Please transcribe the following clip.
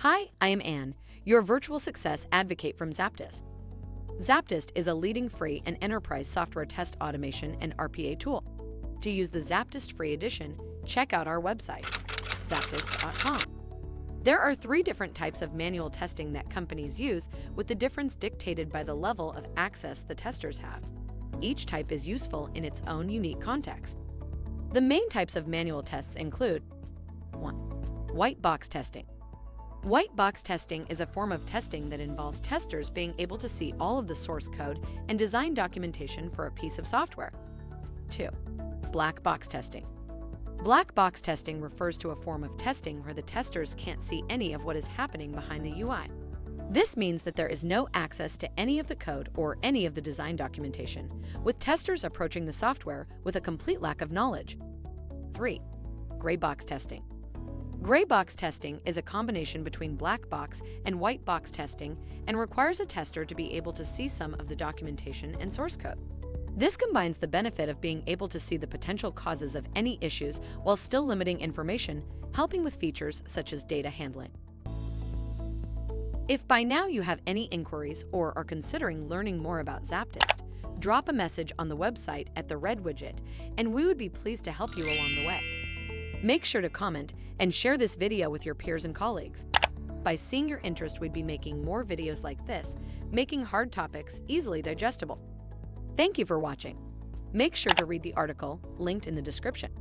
Hi, I am Anne, your virtual success advocate from ZAPTEST. ZAPTEST is a leading free and enterprise software test automation and RPA tool. To use the ZAPTEST free edition, check out our website, ZAPTEST.AI. There are 3 different types of manual testing that companies use, with the difference dictated by the level of access the testers have. Each type is useful in its own unique context. The main types of manual tests include 1. White box testing. White box testing is a form of testing that involves testers being able to see all of the source code and design documentation for a piece of software. 2. Black box testing. Black box testing refers to a form of testing where the testers can't see any of what is happening behind the UI. This means that there is no access to any of the code or any of the design documentation, with testers approaching the software with a complete lack of knowledge. 3. Gray box testing. Gray box testing is a combination between black box and white box testing and requires a tester to be able to see some of the documentation and source code. This combines the benefit of being able to see the potential causes of any issues while still limiting information, helping with features such as data handling. If by now you have any inquiries or are considering learning more about ZAPTEST, drop a message on the website at the red widget, and we would be pleased to help you along the way. Make sure to comment and share this video with your peers and colleagues. By seeing your interest, we'd be making more videos like this, making hard topics easily digestible. Thank you for watching. Make sure to read the article linked in the description.